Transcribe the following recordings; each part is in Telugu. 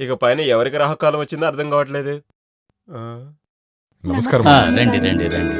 ఇక పైన ఎవరికి రాహకాలం వచ్చిందో అర్థం కావట్లేదు. నమస్కారం. రండి రండి రండి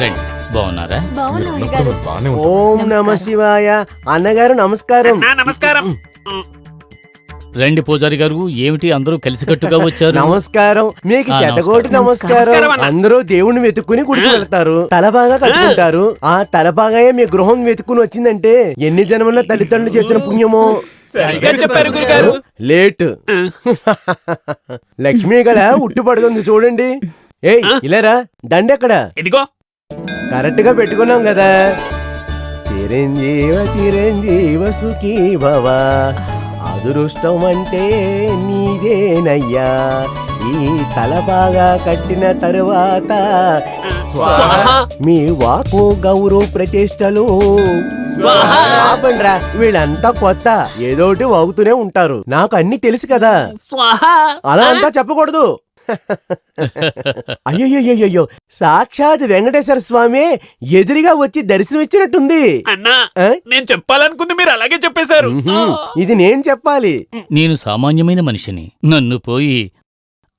రండి. బాగున్నారా? ఓం నమ శివాయ. అన్నగారు నమస్కారం. నమస్కారం. రండి పూజారి గారు, ఏమిటి అందరూ కలిసికట్టుగా వచ్చారు? నమస్కారం. మీకు శతకోటి నమస్కారం. అందరూ దేవుణ్ణి వెతుక్కుని గుడికి వెళ్తారు, తల బాగా కట్టుకుంటారు. ఆ తల బాగా మీ గృహం వెతుక్కుని వచ్చిందంటే ఎన్ని జన్మల్లో తల్లిదండ్రులు చేసిన పుణ్యమో. చెప్పారు గురుగారు. లేట్. లక్ష్మీ గల ఉట్టు పడుతుంది చూడండి. ఏయ్ ఇలారా, దండెక్కడ? ఇదిగో. కరెక్ట్ గా పెట్టుకున్నాం కదా. చిరంజీవ చిరంజీవ సుఖీ భవ, అదృష్టం అంటే నీదేనయ్యా. ఈ తల బాగా కట్టిన తరువాత మీ వాకు గౌరవ ప్రతిష్టలు. ఆపండ్రా, వీళ్ళంతా కొత్త, ఏదోటి వాగుతూనే ఉంటారు. నాకు అన్ని తెలుసు కదా. అలా అంతా చెప్పకూడదు. అయ్యో, సాక్షాత్ వెంకటేశ్వర స్వామి ఎదురుగా వచ్చి దర్శనం ఇచ్చినట్టుంది. అన్నా, నేను చెప్పాలనుకుంది మీరు అలాగే చెప్పేశారు. ఇది నేను చెప్పాలి. నేను సామాన్యమైన మనిషిని, నన్ను పోయి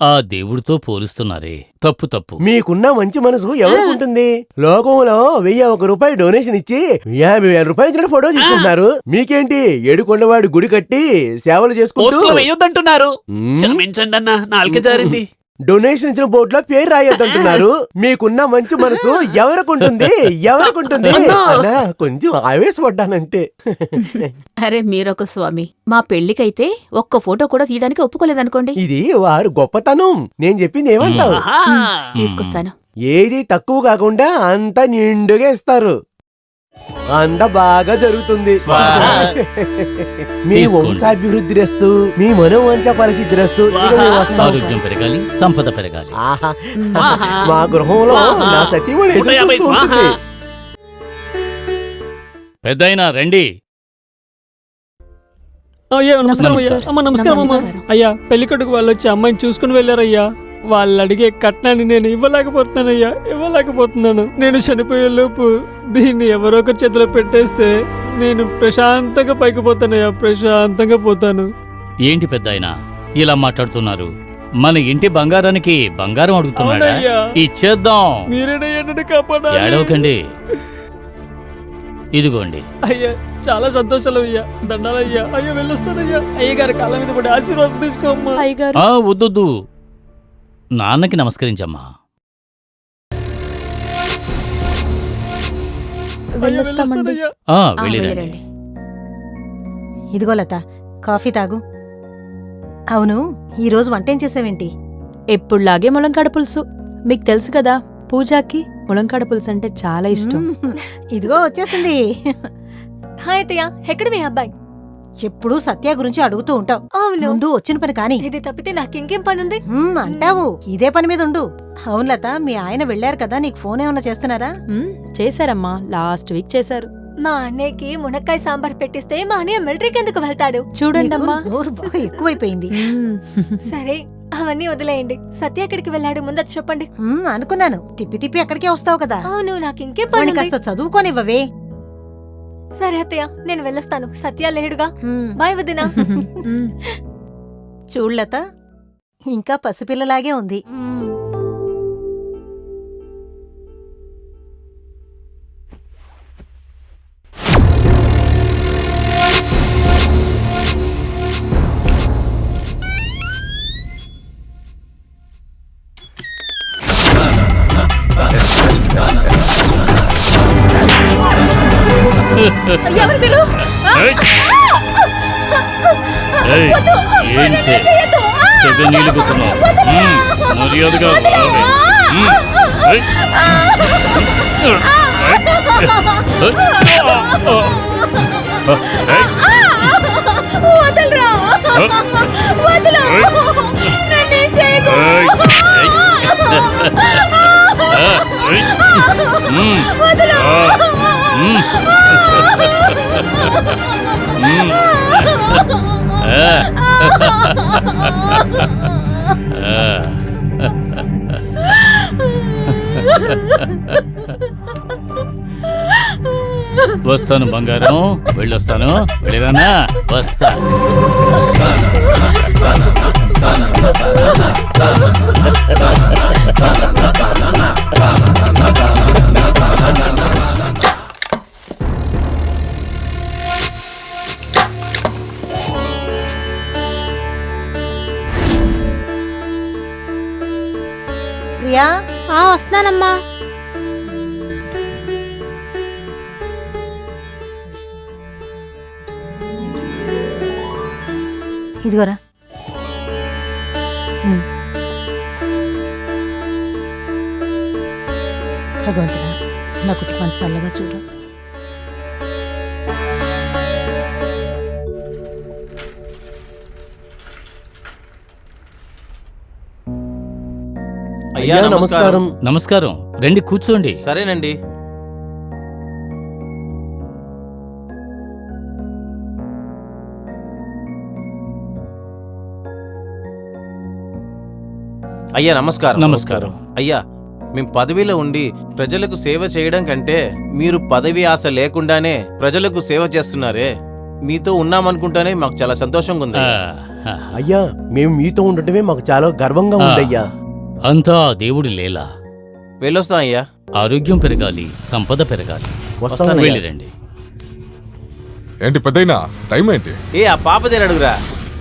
ఆ దేవుడితో పోలుస్తున్నారే, తప్పు తప్పు. మీకున్న మంచి మనసు ఎవరికి లోకంలో 1001 రూపాయి డొనేషన్ ఇచ్చి 50,000 రూపాయలు ఇచ్చిన ఫోటో తీసుకుంటున్నారు. మీకేంటి ఏడుకొండవాడి గుడి కట్టి సేవలు చేసుకుంటూ వేయొద్దంటున్నారు. క్షమించండి అన్న, నాలుక జారింది. డొనేషన్ ఇచ్చిన బోర్డులో పేరు రాయొద్దంటున్నారు. మీకున్న మంచి మనసు ఎవరికుంటుంది? అన్నా, కొంచెం ఆవేశపడ్డానంతే. అరే మీరొక స్వామి, మా పెళ్లికైతే ఒక్క ఫోటో కూడా తీయడానికి ఒప్పుకోలేదనుకోండి. ఇది వారు గొప్పతనం. నేను చెప్పింది ఏమంటావు? తీసుకొస్తాను. ఏది తక్కువ కాకుండా అంతా నిండుగా ఇస్తారు. అంత బాగా జరుగుతుంది. మీ వంశాభివృద్ధి రస్తు, మీ మనోవంచ పరిస్థితి రస్తు. ఆరోగ్యం పెరగాలి, సంపద పెరగాలి. మా గృహంలో నా సతీమణి ఎదురు చూస్తూ ఉంటుంది. పెద్దయినా రండి. అయ్యా నమస్కారం. అయ్యా అమ్మ నమస్కారం అమ్మా. అయ్యా పెళ్లికొడుకు వాళ్ళు వచ్చి అమ్మాయిని చూసుకుని వెళ్ళారయ్యా. వాళ్ళు అడిగే కట్నాన్ని నేను ఇవ్వలేకపోతున్నాను. నేను చనిపోయే లోపు దీన్ని ఎవరో ఒకరి చేతిలో పెట్టేస్తే నేను ప్రశాంతంగా పైకి పోతానయ్యా, ప్రశాంతంగా పోతాను. ఏంటి పెద్దయినా ఇలా మాట్లాడుతున్నారు? మన ఇంటి బంగారానికి బంగారం అడుగుతున్నాడా? ఇచ్చేద్దాం. మీరేనయ్యా నన్ను కాపాడాలి. ఏడవకండి, ఇదిగోండి. అయ్యా చాలా సంతోషాలు అయ్యా, దండాలయ్యా. అయ్యో వెళ్ళొస్తానయ్యా. అయ్యగారి కాళ్ళ మీద పడి ఆశీర్వాదం తీసుకోమ్మా. వద్దు, నాన్నకి నమస్కరించమ్మా. వెళ్ళిరండి. ఇదిగో లత, కాఫీ తాగు. అవును, ఈరోజు వంటేం చేసావేంటి? ఎప్పుడులాగే ములంకాడ పులుసు. మీకు తెలుసు కదా, పూజాకి ములంకాడ పులుసు అంటే చాలా ఇష్టం. ఇదిగో వచ్చేసింది. హాయ్ అత్తయ్య, ఎక్కడ మీ అబ్బాయి? ఎప్పుడు సత్య గురించి అడుగుతూ ఉంటావు. అవును, ముందు వచ్చిన పని కాని. ఇది తప్పితే నాకింకేం పనుంది? అంటావు, ఇదే పని మీద ఉండు. అవును లత, మీ ఆయన వెళ్లారు కదా, నీకు ఫోన్ ఏమన్నా చేస్తున్నారా? చేశారమ్మా, లాస్ట్ వీక్ చేశారు. మా అన్నయ్యకి మునక్కాయ సాంబార్ పెట్టిస్తే మా అన్నయ్య మిలిటరీకి ఎందుకు వెళ్తాడు? చూడండి అమ్మా, బాగా ఎక్కువైపోయింది. సరే అవన్నీ వదిలేయండి. సత్య ఎక్కడికి వెళ్ళాడు ముందు చెప్పండి. అనుకున్నాను, తిప్పి తిప్పి అక్కడికే వస్తావు కదా. అవును, నాకింకేం పని? కాస్త చదువుకోనివ్వవే. సరే అత్తయ్య, నేను వెళ్ళొస్తాను. సత్య లేడుగా. బాయ్ వదినా. చూడలత, ఇంకా పసిపిల్లలాగే ఉంది. వస్తాను బంగారం, వెళ్ళొస్తాను. వెళ్ళిరానా? వస్తా. సత్య వస్తున్నానమ్మా. ఇదిగోరా. భగవంతుడా, నా కుటుంబం చల్లగా చూడు. అయ్యా నమస్కారం. నమస్కారం, రండి కూర్చోండి. సరేనండి. అయ్యా నమస్కారం. నమస్కారం. అయ్యా, మేము పదవిలో ఉండి ప్రజలకు సేవ చేయడం కంటే మీరు పదవి ఆశ లేకుండానే ప్రజలకు సేవ చేస్తున్నారే, మీతో ఉన్నామనుకుంటానే మాకు చాలా సంతోషంగా ఉంది. అయ్యా మేము మీతో ఉండటమే మాకు చాలా గర్వంగా ఉందయ్యా. అంతా దేవుడి లీలా. వెళ్ళొస్తాం అయ్యా. ఆరోగ్యం పెరగాలి, సంపద పెరగాలి. వస్తానయ్యా. వెళ్ళిరండి. ఏంటి పెద్దయినా టైం ఏంటి? ఏ ఆ పాప దేని అడుగురా.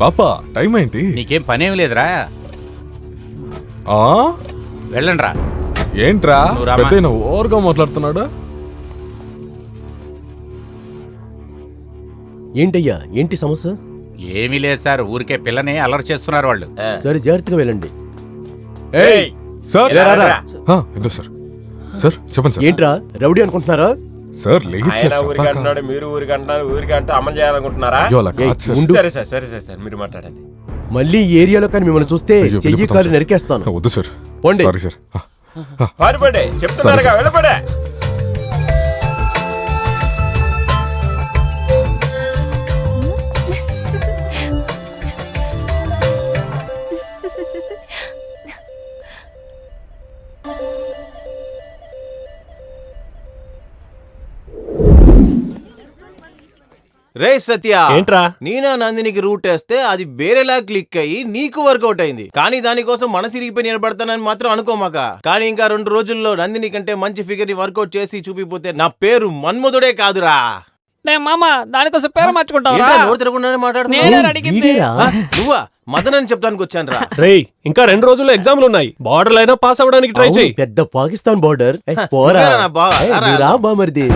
పాప టైం ఏంటి? నీకేం పనేం లేదురా, ఆ వెళ్ళండ్రా. ఏంట్రా నువ్వు రామా. పెద్దయినా ఓవర్గా మాట్లాడుతున్నాడు? ఏంటయ్యా ఏంటి సమస్య? ఏమీ లేదు సార్, ఊరికే పిల్లని అలర్ చేస్తున్నారు వాళ్ళు. సరే జాగ్రత్తగా వెళ్ళండి. ఏయ్, సార్ ఇలా రారా. ఇదో సార్. సార్ చెప్పండి సార్. ఏంట్రా రౌడీ అనుకుంటున్నారా? సార్ లేదు ఆయన సార్. ఊరికి అంటున్నాడు, మీరు ఊరికి అంటున్నారు, ఊరికి అంటే అమలు చేయాలనుకుంటున్నారా? అయ్యో, అలా కాదు సార్. ముందు సరే సార్, సరే సరే సార్, మీరు మాట్లాడండి. మళ్ళీ ఈ ఏరియాలో కానీ మిమ్మల్ని చూస్తే అయ్యో, చెయ్యి వెళ్ళిపోతాం కాలు సార్. నరికేస్తాను. వద్దు సార్. పోండి. Sorry sir. పారిపడే చెప్తున్నారుగా, సరే. వెళ్ళపడే. రే సత్య, ఏంట్రా? నీనా నందినికి రూట్ వేస్తే అది వేరేలా క్లిక్ అయ్యి నీకు వర్కౌట్ అయింది, కానీ దానికోసం మనసు ఇరిగిపోయి నిలబడతానని మాత్రం అనుకోమాక. కానీ ఇంకా 2 రోజుల్లో నందిని కంటే మంచి ఫిగర్ ని వర్కౌట్ చేసి చూపిపోతే నా పేరు మన్మధుడే కాదురా. నేను మామ దానికోసం పేరు మార్చుకుంటావా? ఏంట్రా నోరు తిరగకుండానే నేనే మాట్లాడుతున్నావు? అడిగింది. వీడేరా? నువ్వా? మదన్ అని చెప్తానికి వచ్చాను రా. రేయ్, ఇంకా 2 రోజుల్లో ఎగ్జామ్లు ఉన్నాయి. బార్డర్ అయినా పాస్ అవ్వడానికి ట్రై అవును, చేయి. పెద్ద పాకిస్తాన్ బార్డర్. పోరా నువ్వేరా నా బావ? ఏయ్, రారా. నువ్వు రా బామర్ది.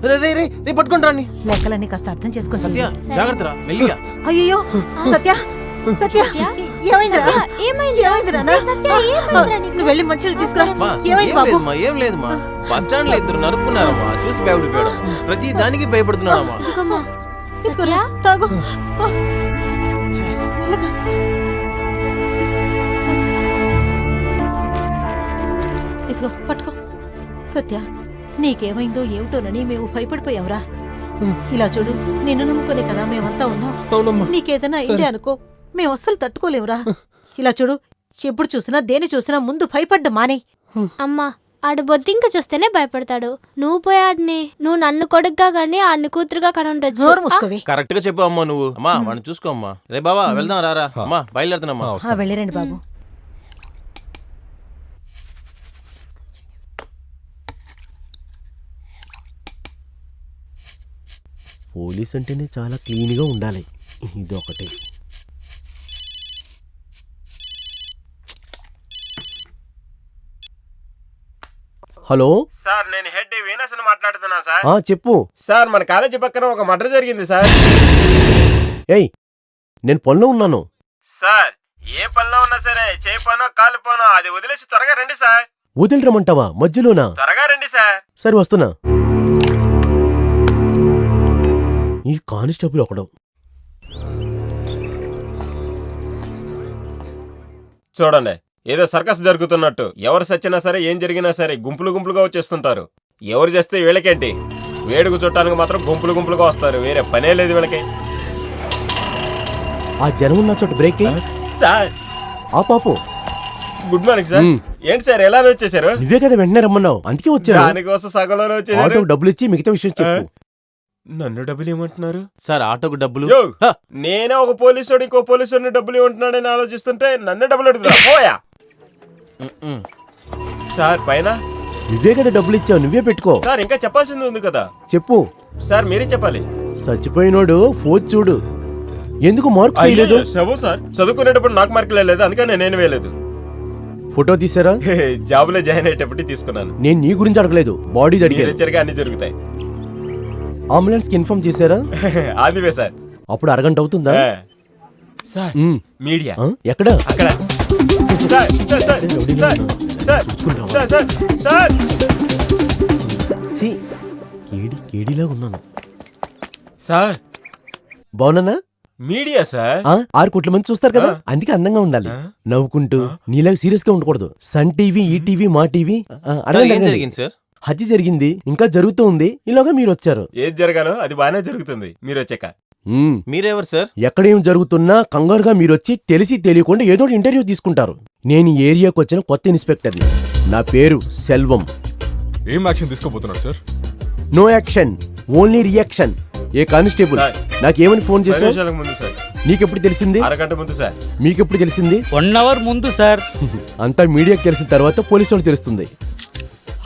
రే రే రే రే పట్టుకుంటా నీ. లెక్కలన్నీ కాస్త అర్థం చేసుకొని సత్య చెయ్యి. జాగ్రత్త రా, మెల్లిగా. అయ్యో సత్య సత్య ఏమైందిరా? ఏమైందిరా నా? నువ్వు వెళ్ళి మంచిలు తీసుకురా. మా, ఏమైంది ఏం బాబు? లేదమ్మా, ఏం లేదమ్మా. బస్ స్టాండ్ లో 2 నరుక్కున్నారమ్మా, చూసి భయపడిపోయాడు. ప్రతి దానికి భయపడుతున్నాడమ్మా. ఇదిగోరా, తాగు. ఆ. మెల్లగా. ఇదిగో పట్టుకో. సత్య, నీకేమైందో ఏమిటోనని మేము భయపడిపోయావురా. ఇలా చూడు, నిన్ను నమ్ముకునే కదా మేమంతా ఉన్నాం. నీకేదైనా అయిందే అనుకో, మేము అస్సలు తట్టుకోలేవురా. ఇలా చూడు, ఎప్పుడు చూసినా దేని చూసినా ముందు భయపడ్డ మానే. అమ్మా, ఆడు బొద్దింక చూస్తేనే భయపడతాడు. నువ్వు పోయాడిని, నువ్వు నన్ను కొడుగ్గా గాని ఆడిని కూతురుగా కనుండొచ్చు. నోరు మూసుకోవే. కరెక్ట్ గా చెప్పు అమ్మా నువ్వు. అమ్మా వాడిని చూసుకో అమ్మా. రే బావా వెళ్దాం రారా. అమ్మా బయలుదేరుతున్నామ్మా. వెళ్ళిరండి బాబు. పోలీస్ అంటేనే చాలా క్లీన్ గా ఉండాలి. ఇదొకటి. హలో సార్, నేను హెడ్ వీనస్ మాట్లాడుతున్నా సార్. చెప్పు. సార్, మన కాలేజీ పక్కన ఒక మర్డర్ జరిగింది సార్. ఏయ్ నేను పనిలో ఉన్నాను. సార్, ఏ పనిలో ఉన్నా సరే, చేయి పనో కాలు పనో అది వదిలేసి త్వరగా రండి సార్. వదిలిరమంటావా మధ్యలోనా? త్వరగా రండి సార్. సరే వస్తున్నా. ఈ కానిస్టేబుల్ ఒకడు. చూడండి, ఏదో సర్కస్ జరుగుతున్నట్టు ఎవరు సచ్చినా సరే, ఏం జరిగినా సరే గుంపులు గుంపులుగా వచ్చేస్తుంటారు. ఎవరు చేస్తే వీళ్ళకేంటి, వేడుకు చుట్టానికి మాత్రం గుంపులు గుంపులుగా వస్తారు. వేరే పనే లేదు వీళ్ళకి. ఆ జనం ఉన్న చోట బ్రేక్ ఎయ్. సార్, ఆ పాపు. Good morning sir. ఏంటి సార్ ఎలా వచ్చేసారు? నువ్వే కదా వెంటనే రమ్మన్నావు, అందుకే వచ్చాను. దానికోసం సగంలో వచ్చేసారు. ఆటోకి డబ్బులు ఇచ్చి మిగతా విషయం చెప్పు. నన్ను డబ్బులు ఏమంటున్నారు? సార్ ఆటోకు డబ్బులు. యో, నేనే ఒక పోలీసుడు ఇంకో పోలీసుడిని డబ్బులు ఏమంటున్నాడని ఆలోచిస్తుంటే నన్నే డబ్బులు అడుగుతా పోయా. సార్ పైన నువ్వే కదా డబ్బులు ఇచ్చావు, నువ్వే పెట్టుకో. సార్ ఇంకా చెప్పాల్సింది ఉంది కదా. చెప్పు. సార్ మీరే చెప్పాలి. చచ్చిపోయినోడు ఫోన్ చూడు, ఎందుకు మార్క్ చేయలేదు? శవం సార్, చదువుకునేటప్పుడు నాకు మార్కులు లేదు, అందుకని నేను వేయలేదు. ఫోటో తీసారా? జాబ్ లో జాయిన్ అయ్యేటప్పుడు తీసుకున్నాను. నేను నీ గురించి అడగలేదు, బాడీ అడిగాను. జరిగా అన్ని జరుగుతాయి. అంబులెన్స్ కి ఇన్ఫార్మ్ చేశారా? ఆదివే సార్. అప్పుడు అరగంట అవుతుందా? సార్ మీడియా ఎక్కడ? అక్కడ. Sir sir sir sir sir sir sir sir సి కేడీలా ఉన్నాను సార్. బాగున్నానా? Media sir. 6 కోట్ల మంది చూస్తారు కదా, అందుకే అందంగా ఉండాలి, నవ్వుకుంటూ. నీలాగా సీరియస్ గా ఉండకూడదు. సన్ టీవీ, ఈటీవీ, మా టీవీ. ఏం జరిగింది సార్? హత్య జరిగింది, ఇంకా జరుగుతూ ఉంది. ఇలాగా మీరు వచ్చారు. ఏది జరగాలో అది బాగానే జరుగుతుంది మీరు వచ్చాక. మీరెవరు సార్? ఎక్కడేం జరుగుతున్నా కంగారుగా మీరొచ్చి తెలిసి తెలియకుండా ఏదో ఇంటర్వ్యూ తీసుకుంటారు. నేను ఈ ఏరియాకి వచ్చిన కొత్త ఇన్స్పెక్టర్ని. నా పేరు సెల్వం. ఏం యాక్షన్ తీసుకోబోతున్నాడు sir? No action, only reaction. A constable, నాకేమని ఫోన్ చేశావు? ముందు సార్. నీకెప్పుడు తెలిసింది? అరగంట ముందు సార్. మీకెప్పుడు తెలిసింది? 1 అవర్ ముందు సార్. అంతా మీడియాకి తెలిసిన తర్వాత పోలీసు వాళ్ళు తెలుస్తుంది.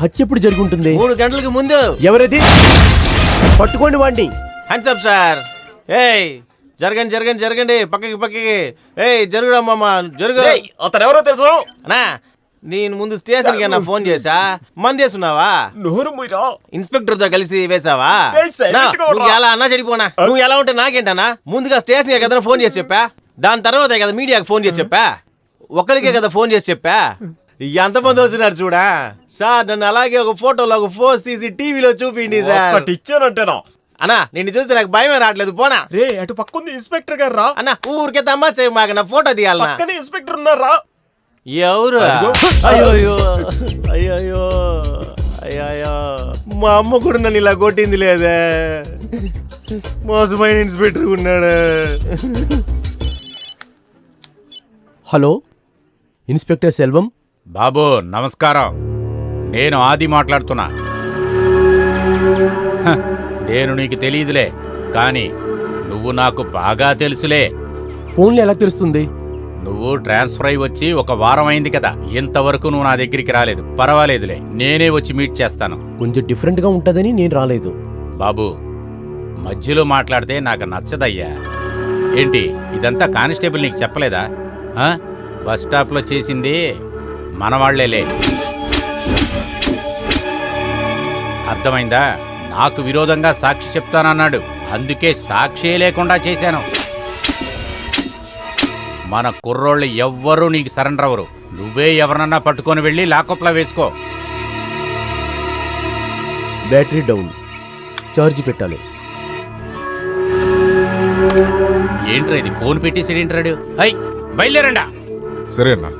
హత్య ఎప్పుడు జరిగి ఉంటుంది? 3 గంటలకు ముందు. ఎవరది? పట్టుకోండి వాడిని. Hands up sir. ఏయ్ జరగండి జరగండి జరగండి, పక్కకి. ఏయ్ జరుగుడమ్మా, జరుగు. అతను ఎవరో తెలుసు అన్నా, నేను ముందు స్టేషన్కి అన్నా ఫోన్ చేసా. మందేస్తున్నావా? నోరు మూయరా. ఇన్స్పెక్టర్ తో కలిసి వేసావా? నా, నువ్వు ఎలా అన్నా చెడిపోనా? నువ్వు ఎలా ఉంటే నాకేంటన్నా? ముందుగా స్టేషన్ కదా ఫోన్ చేసి చెప్పా, దాని తర్వాతే కదా మీడియాకి ఫోన్ చేసి చెప్పా, ఒకరికే కదా ఫోన్ చేసి చెప్పా. ఎంతమంది వచ్చినారు చూడా సార్. నన్ను అలాగే ఒక ఫోటోలో ఒక పోస్ట్ తీసి టీవీలో చూపిండి సార్. ఇచ్చానంటేనా? అన్నా నిన్ను చూస్తే నాకు భయమే రావట్లేదు. పోనా రే, అటు పక్కుంది ఇన్స్పెక్టర్ గారు రా. అన్నా ఊరికే తమ్మా చేయ మాకు, నా ఫోటో తీయాలన్నా. పక్కనే ఇన్స్పెక్టర్ ఉన్నారా? ఎవరు? అయ్యో అయ్యో అయ్యో, మా అమ్మ కూడా నన్ను ఇలా కొట్టింది లేదే. మోసమైన ఇన్స్పెక్టర్ ఉన్నాడు. Hello, inspector Selvam. బాబు నమస్కారం, నేను ఆది మాట్లాడుతున్నా. నేను నీకు తెలియదులే, కానీ నువ్వు నాకు బాగా తెలుసులే. ఫోన్లో ఎలా తెలుస్తుంది? నువ్వు ట్రాన్స్ఫర్ అయి వచ్చి 1 వారం అయింది కదా, ఇంతవరకు నువ్వు నా దగ్గరికి రాలేదు. పర్వాలేదులే, నేనే వచ్చి మీట్ చేస్తాను. కొంచెం డిఫరెంట్ గా ఉంటదని నేను రాలేదు. బాబు మధ్యలో మాట్లాడితే నాకు నచ్చదయ్యా. ఏంటి ఇదంతా కానిస్టేబుల్ నీకు చెప్పలేదా? బస్ స్టాప్లో చేసింది మనవాళ్లేలే, అర్థమైందా? నాకు విరోధంగా సాక్షి చెప్తానన్నాడు, అందుకే సాక్షి లేకుండా చేశాను. మన కుర్రోళ్ళు ఎవ్వరూ నీకు సరెండర్ అవ్వరు. నువ్వే ఎవరన్నా పట్టుకొని వెళ్ళి లాకప్లో వేసుకో. బ్యాటరీ డౌన్, ఛార్జ్ పెట్టాలి. ఏంట్రా ఇది, ఫోన్ పెట్టేసాడు ఏంట్రాడు? అయ్ బయలుదేరండా. సరే అన్నా.